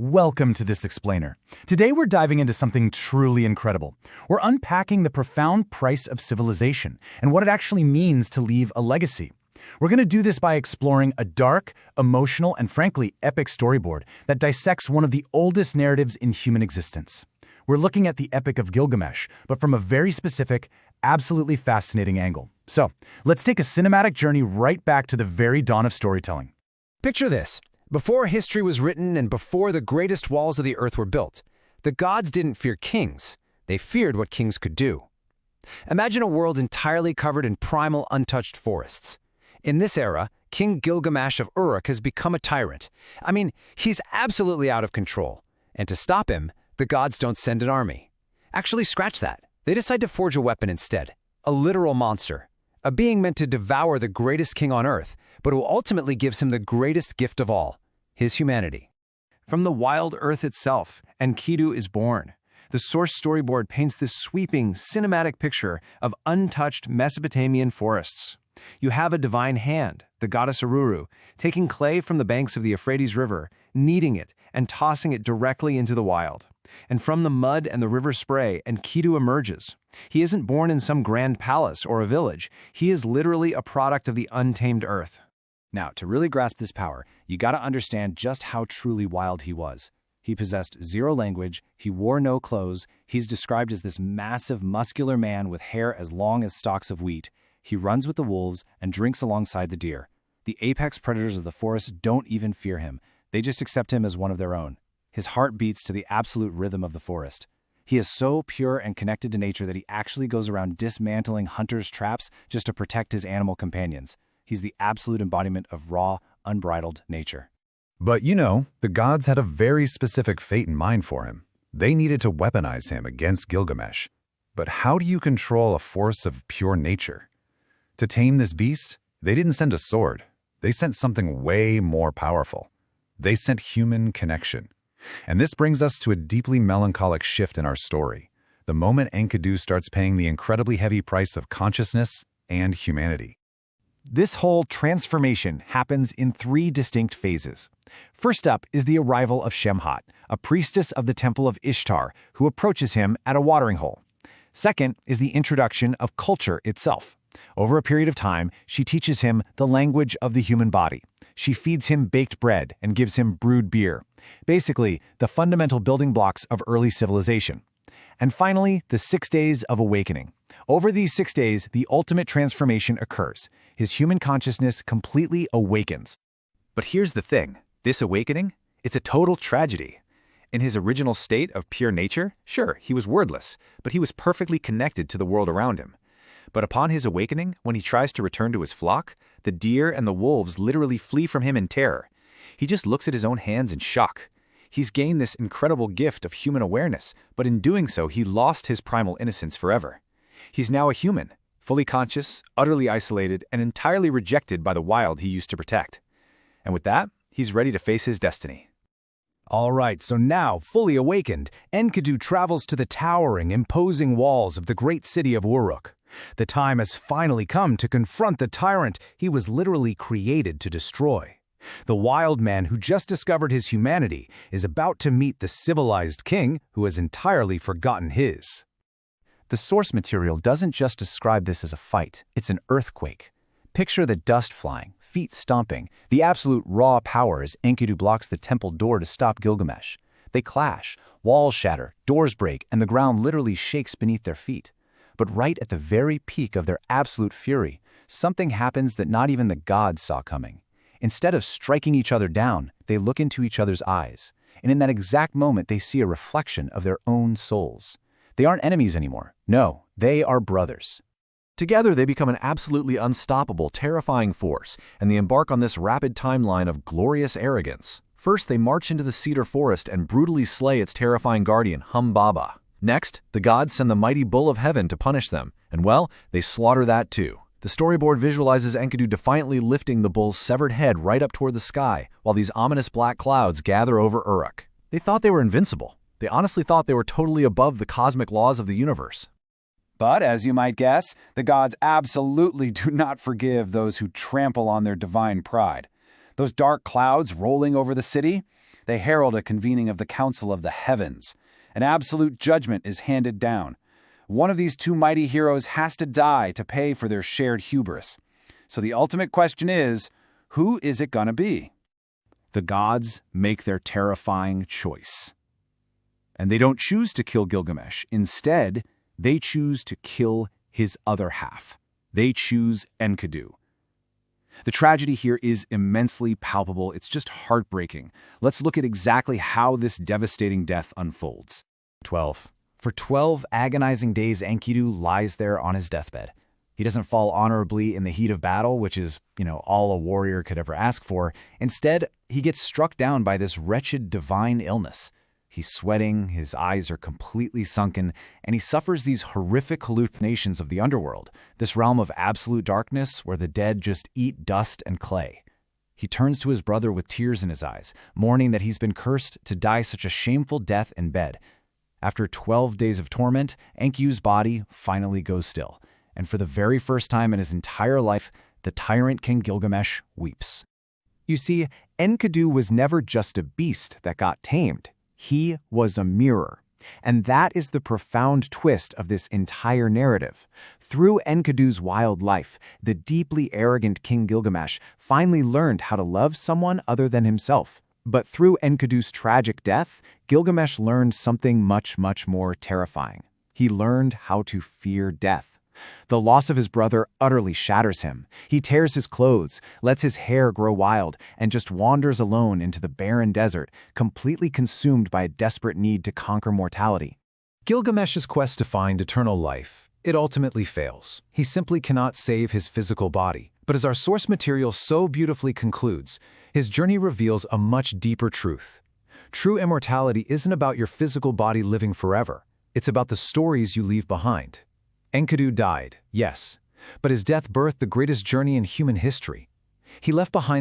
Welcome to this explainer. Today we're diving into something truly incredible. We're unpacking the profound price of civilization and what it actually means to leave a legacy. We're going to do this by exploring a dark, emotional, and frankly epic storyboard that dissects one of the oldest narratives in human existence. We're looking at the Epic of Gilgamesh, but from a very specific, absolutely fascinating angle. So, let's take a cinematic journey right back to the very dawn of storytelling. Picture this. Before history was written and before the greatest walls of the earth were built, the gods didn't fear kings. They feared what kings could do. Imagine a world entirely covered in primal, untouched forests. In this era, King Gilgamesh of Uruk has become a tyrant. He's absolutely out of control. And to stop him, the gods don't send an army. Actually, scratch that. They decide to forge a weapon instead. A literal monster. A being meant to devour the greatest king on earth, but who ultimately gives him the greatest gift of all, his humanity. From the wild earth itself, Enkidu is born. The source storyboard paints this sweeping, cinematic picture of untouched Mesopotamian forests. You have a divine hand, the goddess Aruru, taking clay from the banks of the Euphrates River, kneading it, and tossing it directly into the wild. And from the mud and the river spray, Enkidu emerges. He isn't born in some grand palace or a village. He is literally a product of the untamed earth. Now, to really grasp this power, you gotta understand just how truly wild he was. He possessed zero language, he wore no clothes, he's described as this massive, muscular man with hair as long as stalks of wheat. He runs with the wolves and drinks alongside the deer. The apex predators of the forest don't even fear him. They just accept him as one of their own. His heart beats to the absolute rhythm of the forest. He is so pure and connected to nature that he actually goes around dismantling hunters' traps just to protect his animal companions. He's the absolute embodiment of raw, unbridled nature. But the gods had a very specific fate in mind for him. They needed to weaponize him against Gilgamesh. But how do you control a force of pure nature? To tame this beast, they didn't send a sword. They sent something way more powerful. They sent human connection. And this brings us to a deeply melancholic shift in our story, the moment Enkidu starts paying the incredibly heavy price of consciousness and humanity. This whole transformation happens in three distinct phases. First up is the arrival of Shemhat, a priestess of the temple of Ishtar, who approaches him at a watering hole. Second is the introduction of culture itself. Over a period of time, she teaches him the language of the human body. She feeds him baked bread and gives him brewed beer. Basically, the fundamental building blocks of early civilization. And finally, the 6 days of awakening. Over these 6 days, the ultimate transformation occurs. His human consciousness completely awakens. But here's the thing. This awakening, it's a total tragedy. In his original state of pure nature, sure, he was wordless, but he was perfectly connected to the world around him. But upon his awakening, when he tries to return to his flock, the deer and the wolves literally flee from him in terror. He just looks at his own hands in shock. He's gained this incredible gift of human awareness, but in doing so, he lost his primal innocence forever. He's now a human, fully conscious, utterly isolated, and entirely rejected by the wild he used to protect. And with that, he's ready to face his destiny. All right, so now, fully awakened, Enkidu travels to the towering, imposing walls of the great city of Uruk. The time has finally come to confront the tyrant he was literally created to destroy. The wild man who just discovered his humanity is about to meet the civilized king who has entirely forgotten his. The source material doesn't just describe this as a fight, it's an earthquake. Picture the dust flying, feet stomping, the absolute raw power as Enkidu blocks the temple door to stop Gilgamesh. They clash, walls shatter, doors break, and the ground literally shakes beneath their feet. But right at the very peak of their absolute fury, something happens that not even the gods saw coming. Instead of striking each other down, they look into each other's eyes. And in that exact moment, they see a reflection of their own souls. They aren't enemies anymore. No, they are brothers. Together, they become an absolutely unstoppable, terrifying force, and they embark on this rapid timeline of glorious arrogance. First, they march into the cedar forest and brutally slay its terrifying guardian, Humbaba. Next, the gods send the mighty bull of heaven to punish them, and well, they slaughter that too. The storyboard visualizes Enkidu defiantly lifting the bull's severed head right up toward the sky, while these ominous black clouds gather over Uruk. They thought they were invincible. They honestly thought they were totally above the cosmic laws of the universe. But, as you might guess, the gods absolutely do not forgive those who trample on their divine pride. Those dark clouds rolling over the city, They herald a convening of the Council of the Heavens. An absolute judgment is handed down. One of these two mighty heroes has to die to pay for their shared hubris. So the ultimate question is, who is it gonna be? The gods make their terrifying choice. And they don't choose to kill Gilgamesh. Instead, they choose to kill his other half. They choose Enkidu. The tragedy here is immensely palpable. It's just heartbreaking. Let's look at exactly how this devastating death unfolds. 12. For 12 agonizing days, Enkidu lies there on his deathbed. He doesn't fall honorably in the heat of battle, which is, all a warrior could ever ask for. Instead, he gets struck down by this wretched divine illness. He's sweating, his eyes are completely sunken, and he suffers these horrific hallucinations of the underworld, this realm of absolute darkness where the dead just eat dust and clay. He turns to his brother with tears in his eyes, mourning that he's been cursed to die such a shameful death in bed. After 12 days of torment, Enkidu's body finally goes still, and for the very first time in his entire life, the tyrant King Gilgamesh weeps. You see, Enkidu was never just a beast that got tamed. He was a mirror. And that is the profound twist of this entire narrative. Through Enkidu's wild life, the deeply arrogant King Gilgamesh finally learned how to love someone other than himself. But through Enkidu's tragic death, Gilgamesh learned something much, much more terrifying. He learned how to fear death. The loss of his brother utterly shatters him. He tears his clothes, lets his hair grow wild, and just wanders alone into the barren desert, completely consumed by a desperate need to conquer mortality. Gilgamesh's quest to find eternal life, it ultimately fails. He simply cannot save his physical body. But as our source material so beautifully concludes, his journey reveals a much deeper truth. True immortality isn't about your physical body living forever. It's about the stories you leave behind. Enkidu died, yes, but his death birthed the greatest journey in human history. He left behind